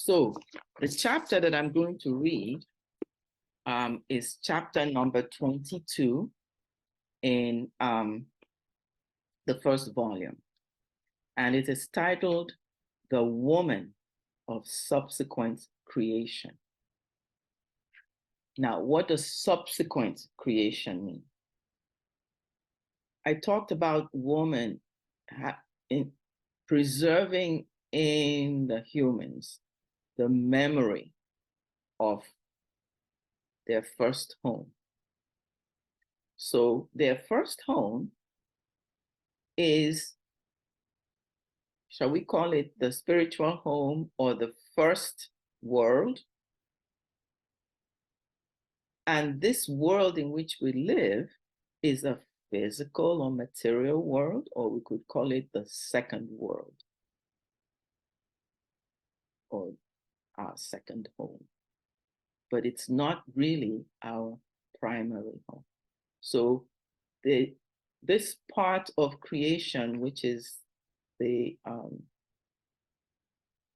So the chapter that I'm going to read is chapter number 22 in the first volume. And it is titled, The Woman of Subsequent Creation. Now, what does subsequent creation mean? I talked about woman in preserving in the humans the memory of their first home. So their first home is, shall we call it the spiritual home or the first world? And this world in which we live is a physical or material world, or we could call it the second world, or our second home. But it's not really our primary home. So this part of creation, which is the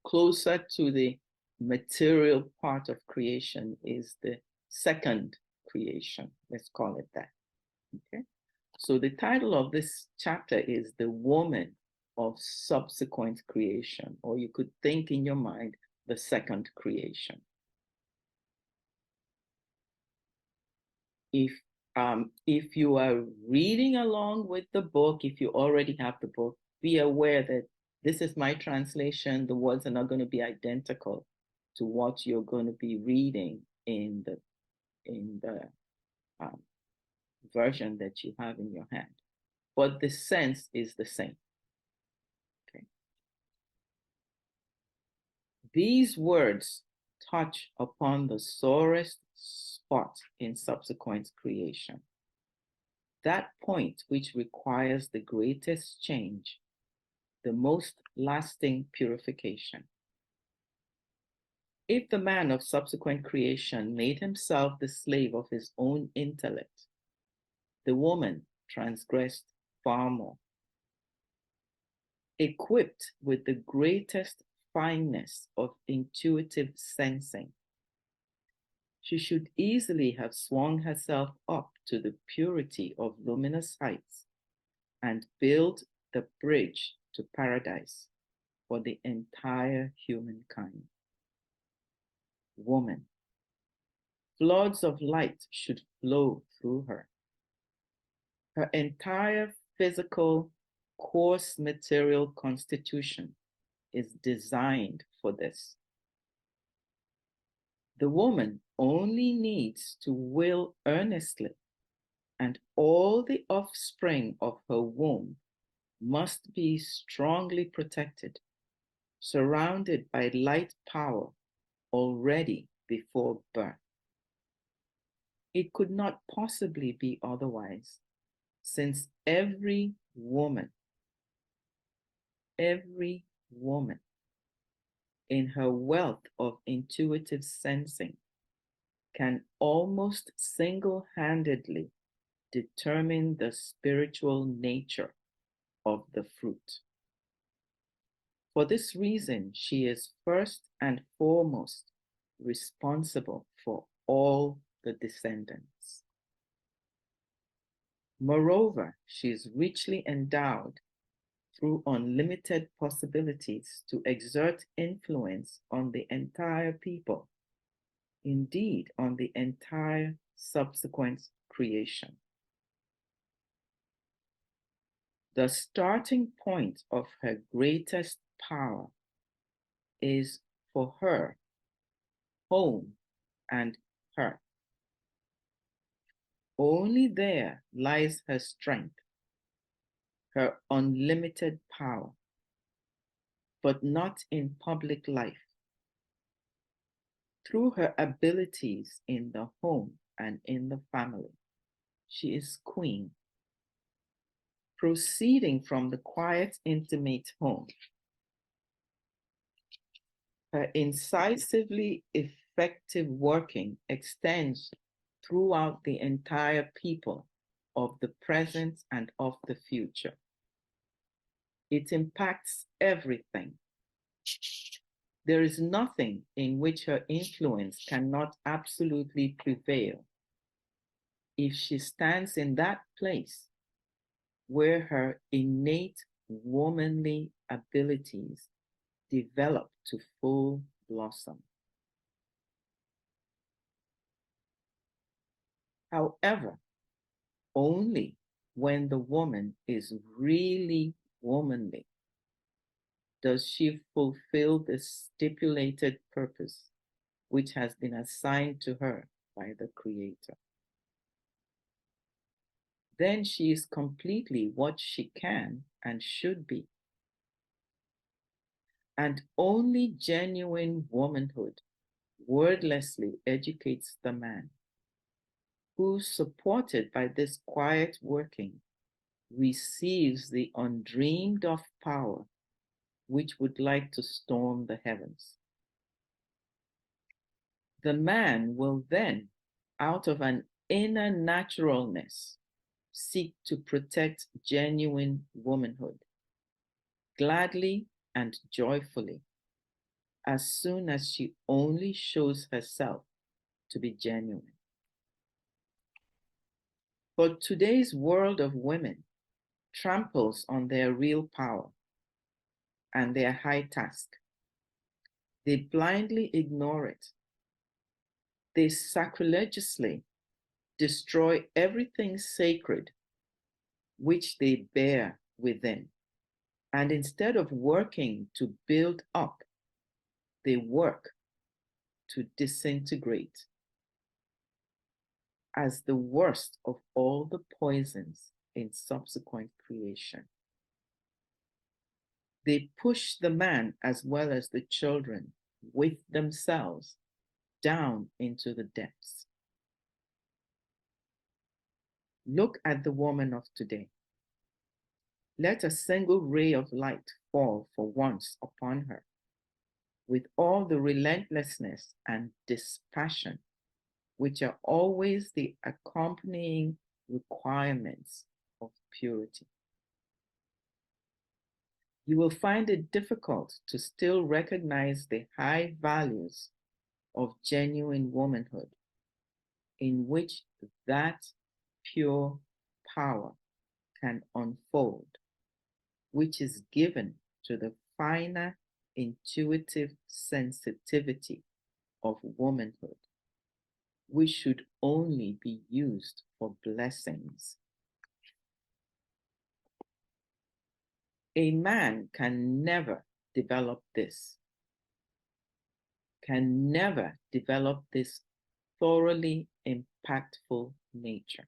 closer to the material part of creation, is the second creation. Let's call it that. Okay. So the title of this chapter is The Woman of Subsequent Creation, or you could think in your mind, the second creation. If you are reading along with the book, if you already have the book, be aware that this is my translation. The words are not going to be identical to what you're going to be reading in the version that you have in your hand, but the sense is the same. Okay. These words touch upon the sorest spot in subsequent creation, that point which requires the greatest change, the most lasting purification. If the man of subsequent creation made himself the slave of his own intellect, the woman transgressed far more. Equipped with the greatest fineness of intuitive sensing, she should easily have swung herself up to the purity of luminous heights and built the bridge to paradise for the entire humankind. Woman, floods of light should flow through her. Her entire physical, coarse material constitution is designed for this. The woman only needs to will earnestly, and all the offspring of her womb must be strongly protected, surrounded by light power already before birth. It could not possibly be otherwise, since every woman in her wealth of intuitive sensing can almost single-handedly determine the spiritual nature of the fruit. For this reason, she is first and foremost responsible for all the descendants. Moreover, she is richly endowed through unlimited possibilities to exert influence on the entire people, indeed on the entire subsequent creation. The starting point of her greatest power is for her home and her. Only there lies her strength, her unlimited power, but not in public life. Through her abilities in the home and in the family, she is queen. Proceeding from the quiet, intimate home, her incisively effective working extends throughout the entire people of the present and of the future. It impacts everything, There is nothing in which her influence cannot absolutely prevail if she stands in that place where her innate womanly abilities develop to full blossom. However, only when the woman is really womanly does she fulfill the stipulated purpose which has been assigned to her by the Creator. Then she is completely what she can and should be. And only genuine womanhood wordlessly educates the man who, supported by this quiet working, receives the undreamed of power which would like to storm the heavens. The man will then, out of an inner naturalness, seek to protect genuine womanhood, gladly and joyfully, as soon as she only shows herself to be genuine. But today's world of women tramples on their real power and their high task. They blindly ignore it. They sacrilegiously destroy everything sacred which they bear within. And instead of working to build up, they work to disintegrate as the worst of all the poisons in subsequent creation. They push the man as well as the children with themselves down into the depths. Look at the woman of today. Let a single ray of light fall for once upon her, with all the relentlessness and dispassion which are always the accompanying requirements of purity. You will find it difficult to still recognize the high values of genuine womanhood in which that pure power can unfold, which is given to the finer intuitive sensitivity of womanhood, which should only be used for blessings. A man can never develop this, can never develop this thoroughly impactful nature.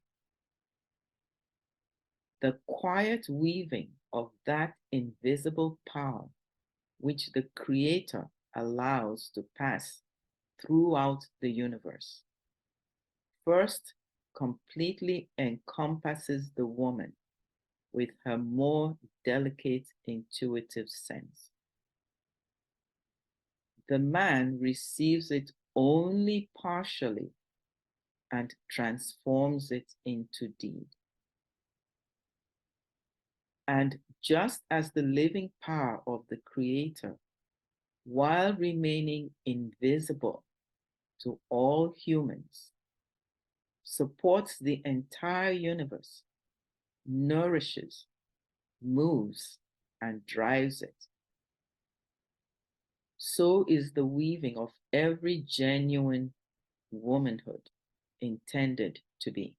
The quiet weaving of that invisible power which the Creator allows to pass throughout the universe first completely encompasses the woman with her more delicate intuitive sense. The man receives it only partially and transforms it into deed. And just as the living power of the Creator, while remaining invisible to all humans, supports the entire universe, nourishes, moves, and drives it, so is the weaving of every genuine womanhood intended to be.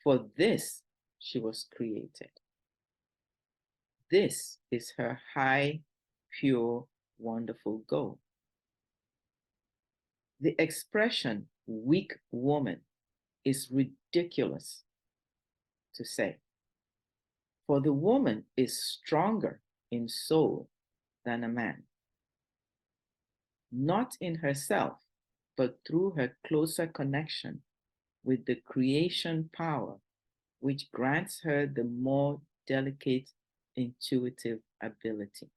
For this she was created. This is her high, pure, wonderful goal. The expression weak woman is ridiculous to say, for the woman is stronger in soul than a man, not in herself, but through her closer connection with the creation power which grants her the more delicate intuitive ability.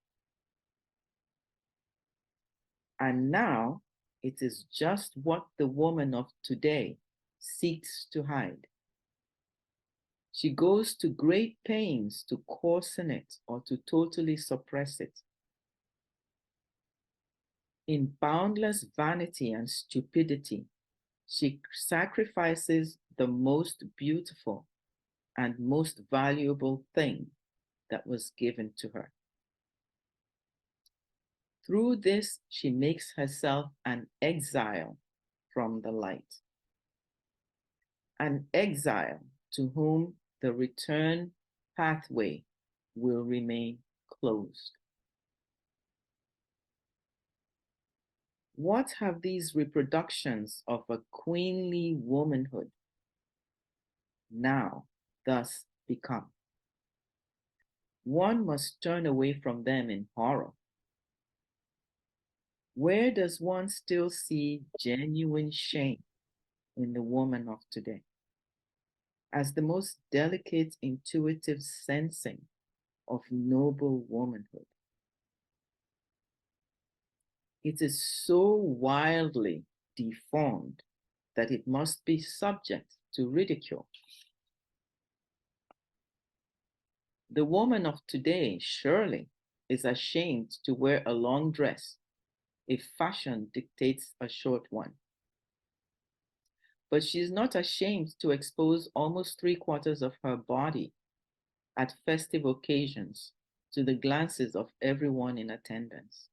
And now it is just what the woman of today seeks to hide. She goes to great pains to coarsen it or to totally suppress it. In boundless vanity and stupidity, she sacrifices the most beautiful and most valuable thing that was given to her. Through this, she makes herself an exile from the light, an exile to whom the return pathway will remain closed. What have these reproductions of a queenly womanhood now thus become? One must turn away from them in horror. Where does one still see genuine shame in the woman of today? As the most delicate, intuitive sensing of noble womanhood, it is so wildly deformed that it must be subject to ridicule. The woman of today surely is ashamed to wear a long dress if fashion dictates a short one. But she is not ashamed to expose almost 3/4 of her body at festive occasions to the glances of everyone in attendance.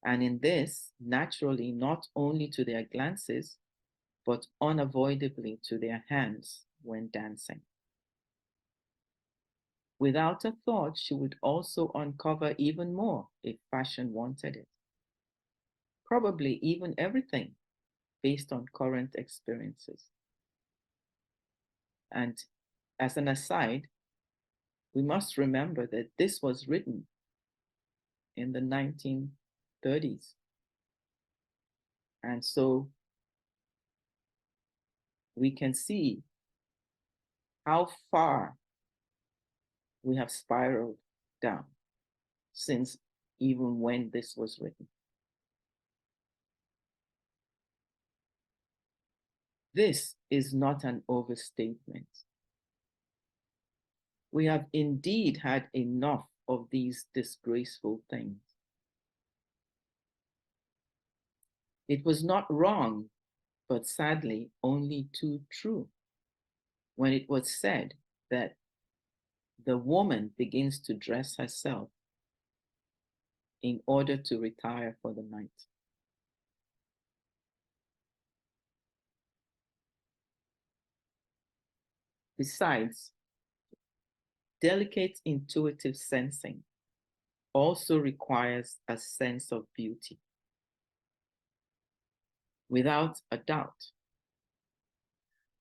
And in this, naturally, not only to their glances, but unavoidably to their hands when dancing. Without a thought, she would also uncover even more if fashion wanted it. Probably even everything based on current experiences. And as an aside, we must remember that this was written in the 1930s. And so we can see how far we have spiraled down since even when this was written. This is not an overstatement. We have indeed had enough of these disgraceful things. It was not wrong, but sadly only too true, when it was said that the woman begins to dress herself in order to retire for the night. Besides, delicate intuitive sensing also requires a sense of beauty. Without a doubt.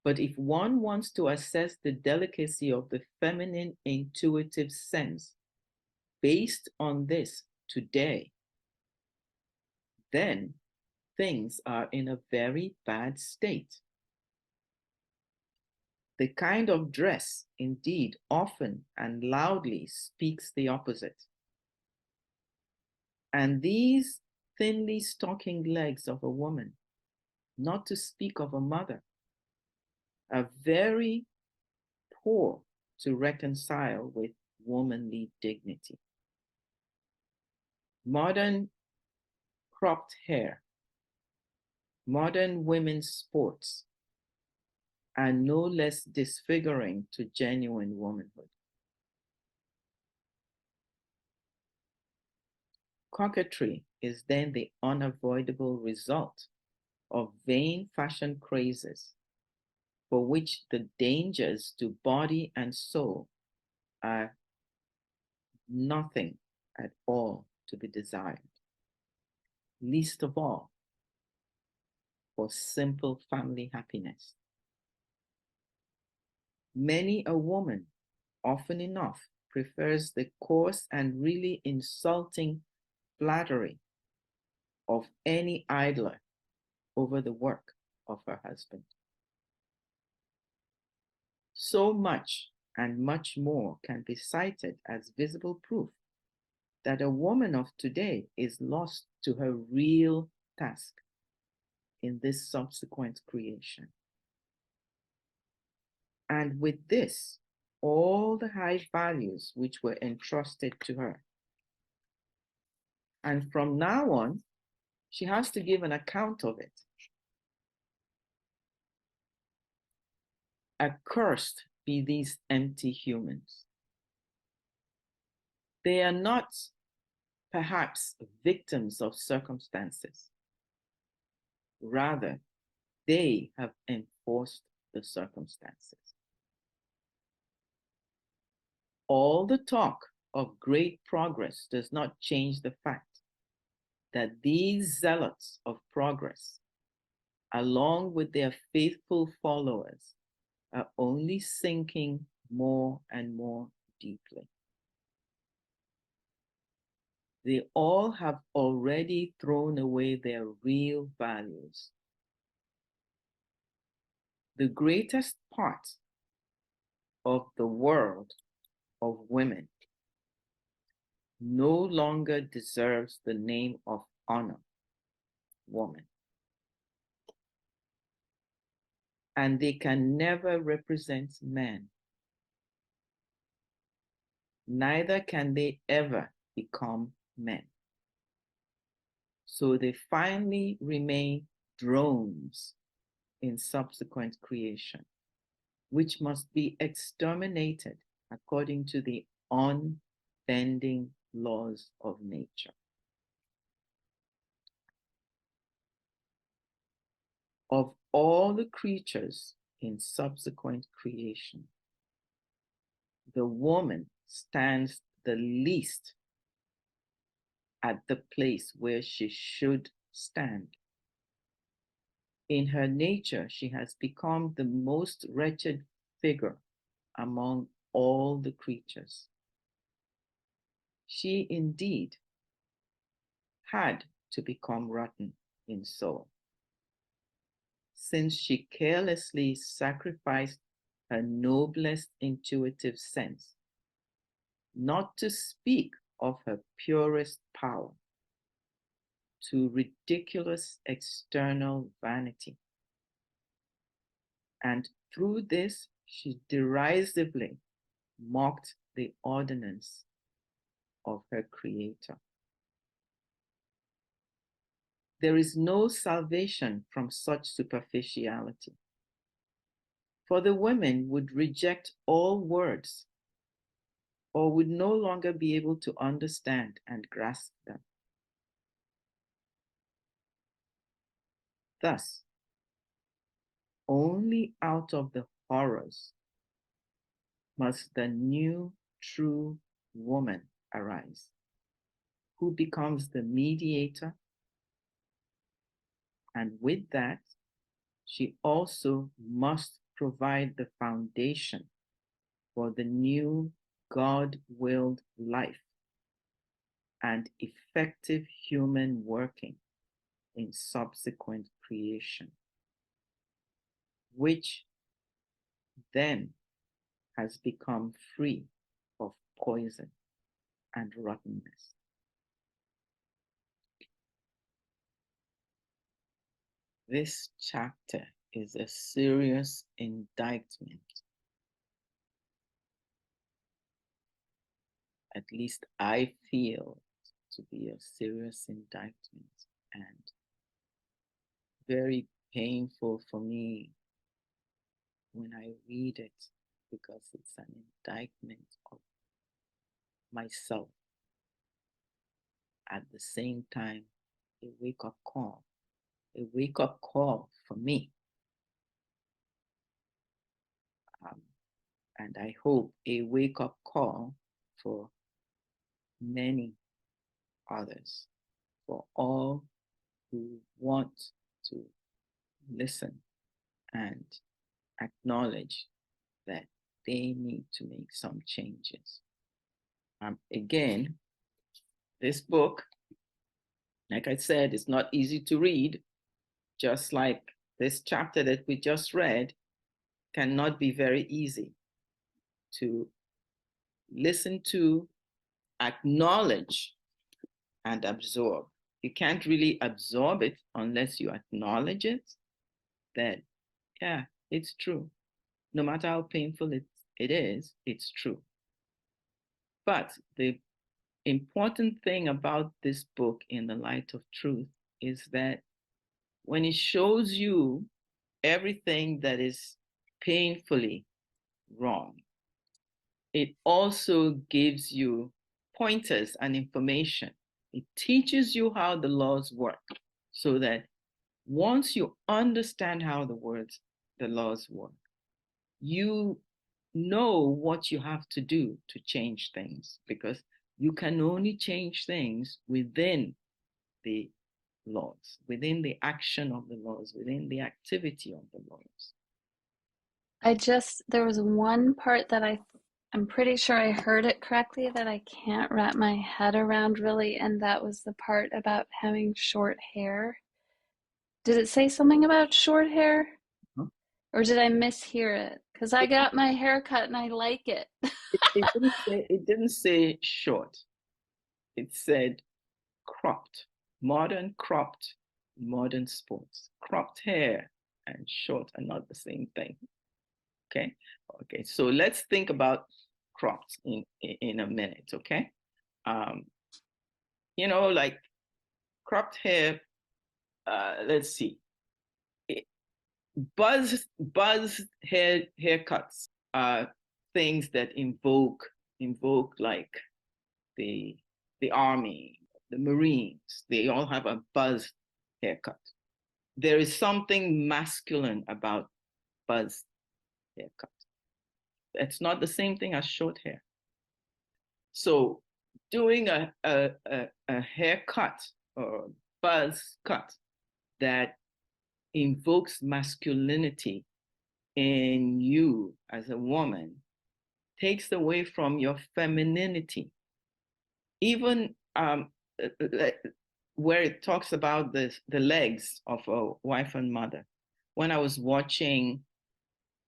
But if one wants to assess the delicacy of the feminine intuitive sense based on this today, then things are in a very bad state. The kind of dress, indeed, often and loudly speaks the opposite. And these thinly stocking legs of a woman, not to speak of a mother, are very poor to reconcile with womanly dignity. Modern cropped hair, modern women's sports are no less disfiguring to genuine womanhood. Coquetry is then the unavoidable result of vain fashion crazes for which the dangers to body and soul are nothing at all to be desired, least of all for simple family happiness. Many a woman, often enough, prefers the coarse and really insulting flattery of any idler over the work of her husband. So much and much more can be cited as visible proof that a woman of today is lost to her real task in this subsequent creation. And with this, all the high values which were entrusted to her And from now on, she has to give an account of it. Accursed be these empty humans. They are not perhaps victims of circumstances. Rather, they have enforced the circumstances. All the talk of great progress does not change the fact that these zealots of progress, along with their faithful followers, are only sinking more and more deeply. They all have already thrown away their real values. The greatest part of the world of women no longer deserves the name of honor, woman. And they can never represent men. Neither can they ever become men. So they finally remain drones in subsequent creation, which must be exterminated according to the unbending laws of nature. Of all the creatures in subsequent creation, the woman stands the least at the place where she should stand. In her nature, she has become the most wretched figure among all the creatures. She indeed had to become rotten in soul, since she carelessly sacrificed her noblest intuitive sense, not to speak of her purest power, to ridiculous external vanity. And through this, she derisively mocked the ordinance of her Creator. There is no salvation from such superficiality, for the women would reject all words or would no longer be able to understand and grasp them. Thus, only out of the horrors must the new true woman arise, who becomes the mediator, and with that, she also must provide the foundation for the new God-willed life and effective human working in subsequent creation, which then has become free of poison and rottenness. This chapter is a serious indictment. At least I feel to be a serious indictment and very painful for me when I read it, because it's an indictment of myself. At the same time, a wake-up call for me. And I hope a wake-up call for many others, for all who want to listen and acknowledge that they need to make some changes. Again, this book, like I said, is not easy to read, just like this chapter that we just read cannot be very easy to listen to, acknowledge, and absorb. You can't really absorb it unless you acknowledge it, that, yeah, it's true. No matter how painful it is, it's true. But the important thing about this book, In the Light of Truth, is that when it shows you everything that is painfully wrong, it also gives you pointers and information. It teaches you how the laws work so that once you understand how the laws work, you know what you have to do to change things, because you can only change things within the laws, within the action of the laws, within the activity of the laws. There was one part that I'm pretty sure I heard it correctly that I can't wrap my head around really, and that was the part about having short hair. Did it say something about short hair? Huh? Or did I mishear it? Because I got my hair cut and I like it. It didn't say short. It said cropped, cropped, modern sports. Cropped hair and short are not the same thing. Okay. Okay. So let's think about cropped in a minute. Okay. Um, like cropped hair. Let's see. Buzz haircuts are things that invoke like the the army, the Marines. They all have a buzz haircut. There is something masculine about buzz haircut. It's not the same thing as short hair. So doing a haircut or buzz cut that invokes masculinity in you as a woman takes away from your femininity. Even where it talks about the legs of a wife and mother. When I was watching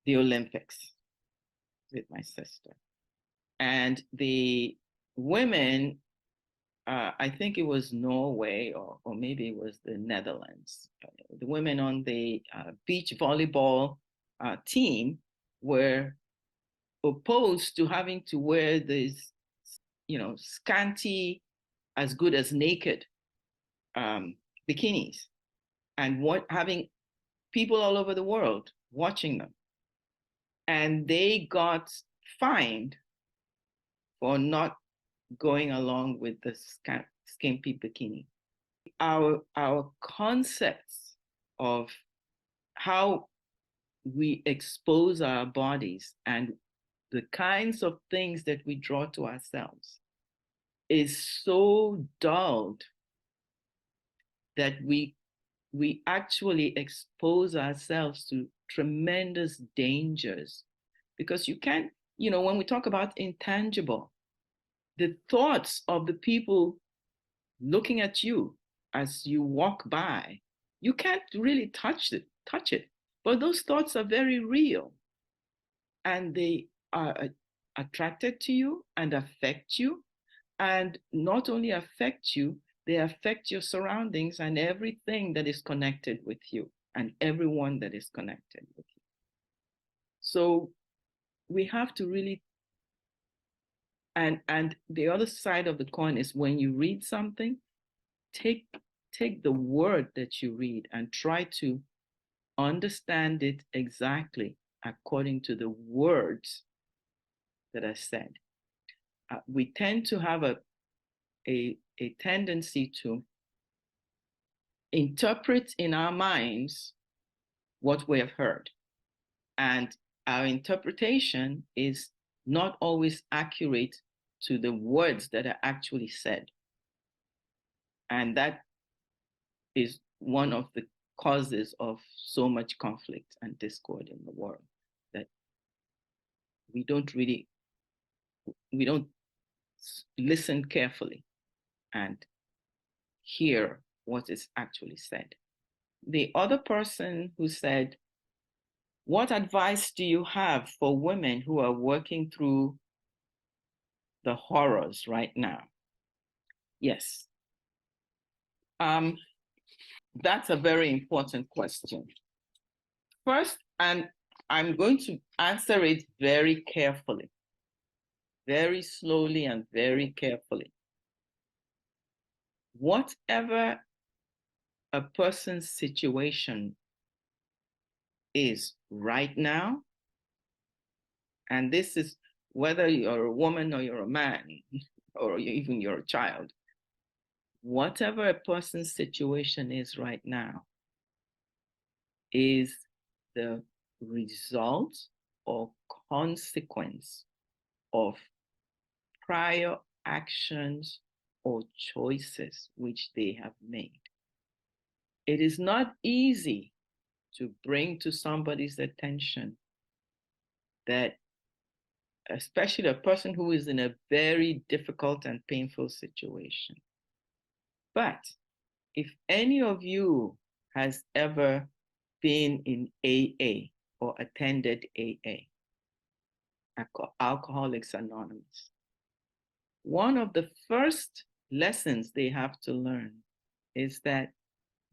the Olympics with my sister, and the women, I think it was Norway or maybe it was the Netherlands, the women on the beach volleyball team were opposed to having to wear these, scanty, as good as naked bikinis, and having people all over the world watching them. And they got fined for not going along with the skimpy bikini. Our concepts of how we expose our bodies and the kinds of things that we draw to ourselves is so dulled that we actually expose ourselves to tremendous dangers, because you can't, when we talk about intangible, the thoughts of the people looking at you as you walk by, you can't really touch it, but those thoughts are very real, and they are attracted to you and affect you, and not only affect you, they affect your surroundings and everything that is connected with you and everyone that is connected with you. So we have to really, and the other side of the coin is when you read something, take the word that you read and try to understand it exactly according to the words that are said. We tend to have a tendency to interpret in our minds what we have heard. And our interpretation is not always accurate to the words that are actually said. And that is one of the causes of so much conflict and discord in the world, that we don't listen carefully and hear what is actually said. The other person who said, what advice do you have for women who are working through the horrors right now? Yes. That's a very important question. First, and I'm going to answer it very carefully, very slowly and very carefully. whatever a person's situation is right now, and this is whether you're a woman or you're a man, or even you're a child, whatever a person's situation is right now is the result or consequence of prior actions or choices which they have made. It is not easy to bring to somebody's attention that, especially a person who is in a very difficult and painful situation. But if any of you has ever been in AA or attended AA, Alcoholics Anonymous, one of the first lessons they have to learn is that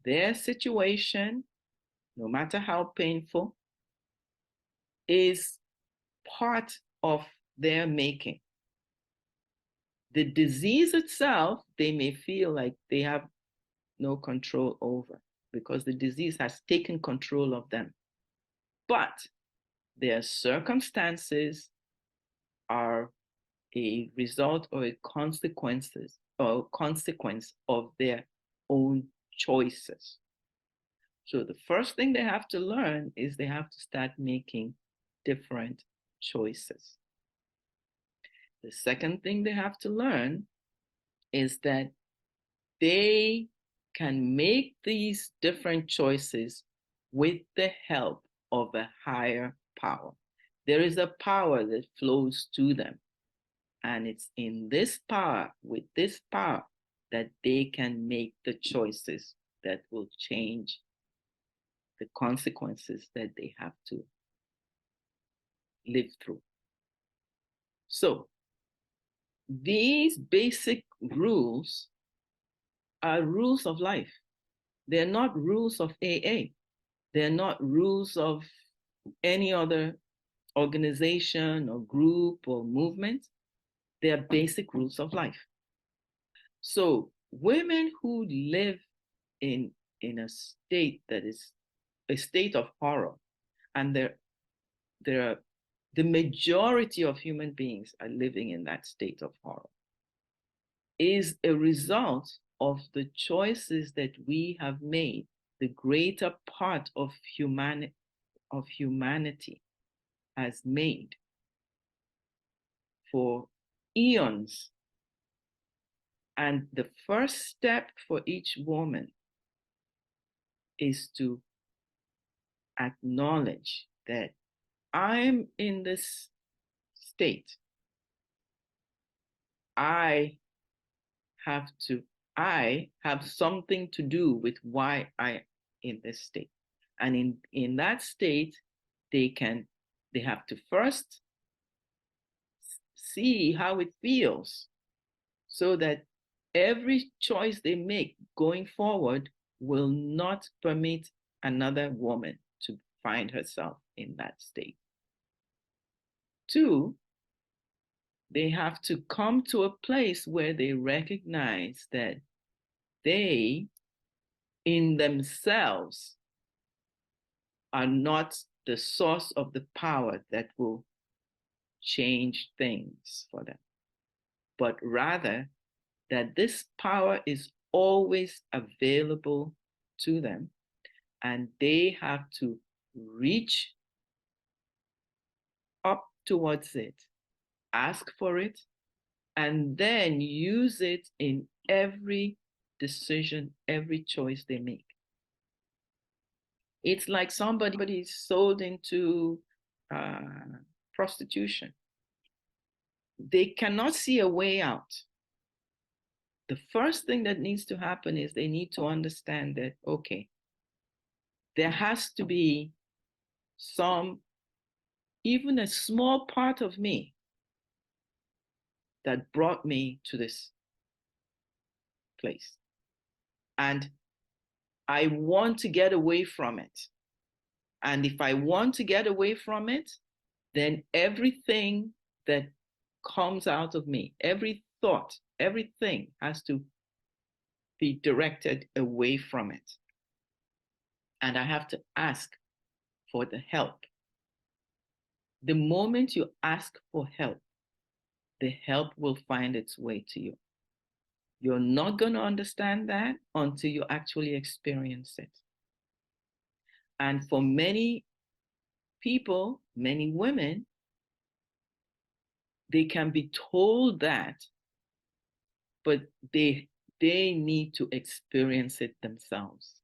their situation, no matter how painful, is part of their making. The disease itself, they may feel like they have no control over because the disease has taken control of them. But their circumstances are a result or a consequence of their own choices. So the first thing they have to learn is they have to start making different choices. The second thing they have to learn is that they can make these different choices with the help of a higher power. There is a power that flows to them. And it's in this power, with this power, that they can make the choices that will change the consequences that they have to live through. So these basic rules are rules of life. They're not rules of AA. They're not rules of any other organization or group or movement. They are basic rules of life. So women who live in a state that is a state of horror, and the majority of human beings are living in that state of horror, is a result of the choices that we have made. The greater part of humanity has made for eons. And the first step for each woman is to acknowledge that I'm in this state. I have something to do with why I'm in this state. And in that state, they have to first see how it feels, so that every choice they make going forward will not permit another woman to find herself in that state. 2, they have to come to a place where they recognize that they, in themselves, are not the source of the power that will change things for them, but rather that this power is always available to them, and they have to reach up towards it, ask for it, and then use it in every decision, every choice they make. It's like somebody is sold into prostitution. They cannot see a way out. The first thing that needs to happen is they need to understand that, okay, there has to be even a small part of me that brought me to this place. And I want to get away from it. And if I want to get away from it, then everything that comes out of me, every thought, everything has to be directed away from it. And I have to ask for the help. The moment you ask for help, the help will find its way to you. You're not going to understand that until you actually experience it. And for many people, many women, they can be told that, but they need to experience it themselves.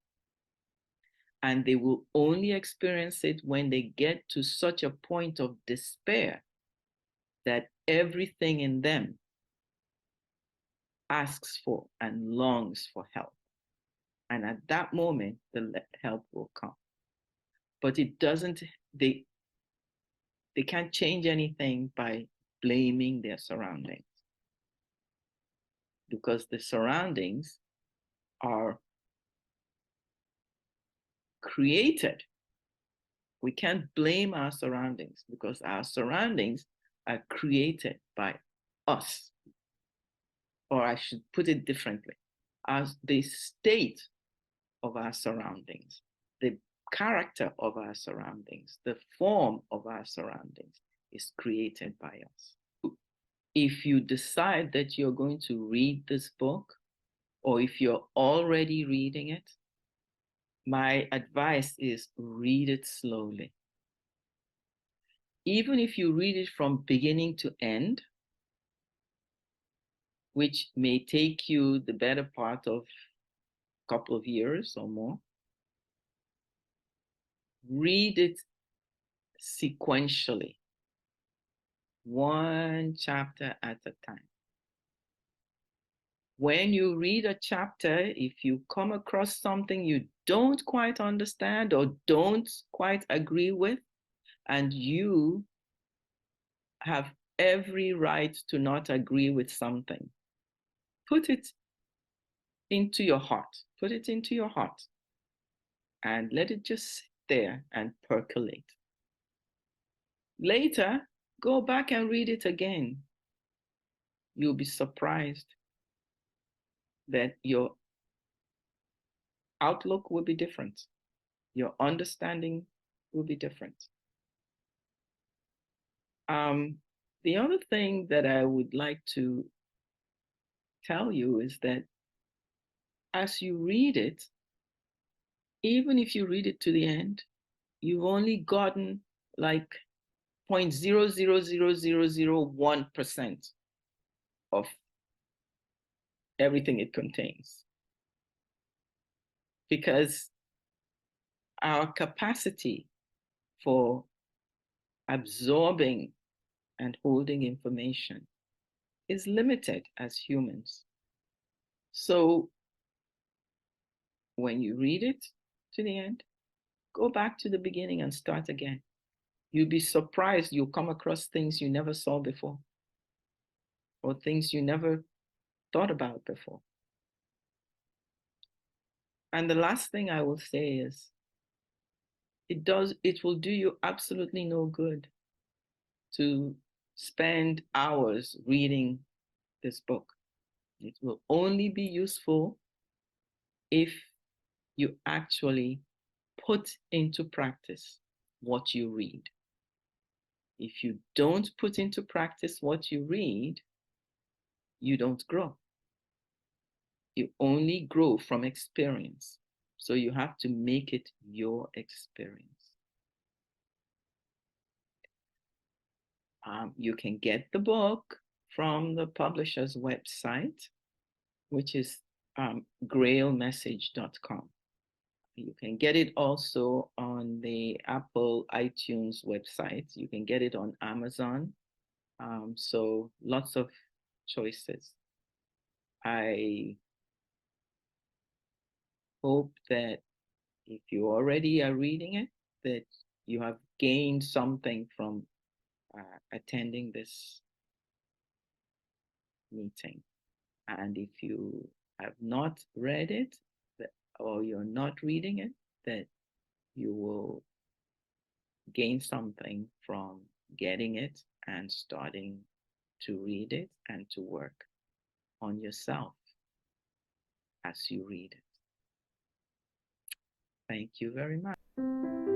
And they will only experience it when they get to such a point of despair that everything in them asks for and longs for help. And at that moment, the help will come. But it doesn't, they can't change anything by blaming their surroundings, because the surroundings are created. We can't blame our surroundings because our surroundings are created by us. Or I should put it differently, as the state of our surroundings, the character of our surroundings, the form of our surroundings is created by us. If you decide that you're going to read this book, or if you're already reading it, my advice is read it slowly. Even if you read it from beginning to end, which may take you the better part of a couple of years or more, read it sequentially, one chapter at a time. When you read a chapter, if you come across something you don't quite understand or don't quite agree with, and you have every right to not agree with something, put it into your heart. Put it into your heart and let it just sit there and percolate. Later, go back and read it again. You'll be surprised that your outlook will be different. Your understanding will be different. The other thing that I would like to tell you is that as you read it, even if you read it to the end, you've only gotten like 0.0000001% of everything it contains. Because our capacity for absorbing and holding information is limited as humans. So when you read it to the end, go back to the beginning and start again. You'll be surprised you'll come across things you never saw before, or things you never thought about before. And the last thing I will say is, it will do you absolutely no good to spend hours reading this book. It will only be useful if you actually put into practice what you read. If you don't put into practice what you read, you don't grow. You only grow from experience. So you have to make it your experience. You can get the book from the publisher's website, which is grailmessage.com. You can get it also on the Apple iTunes website. You can get it on Amazon. So lots of choices. I hope that if you already are reading it, that you have gained something from attending this meeting. And if you have not read it, or you're not reading it, that you will gain something from getting it and starting to read it and to work on yourself. as you read it. Thank you very much.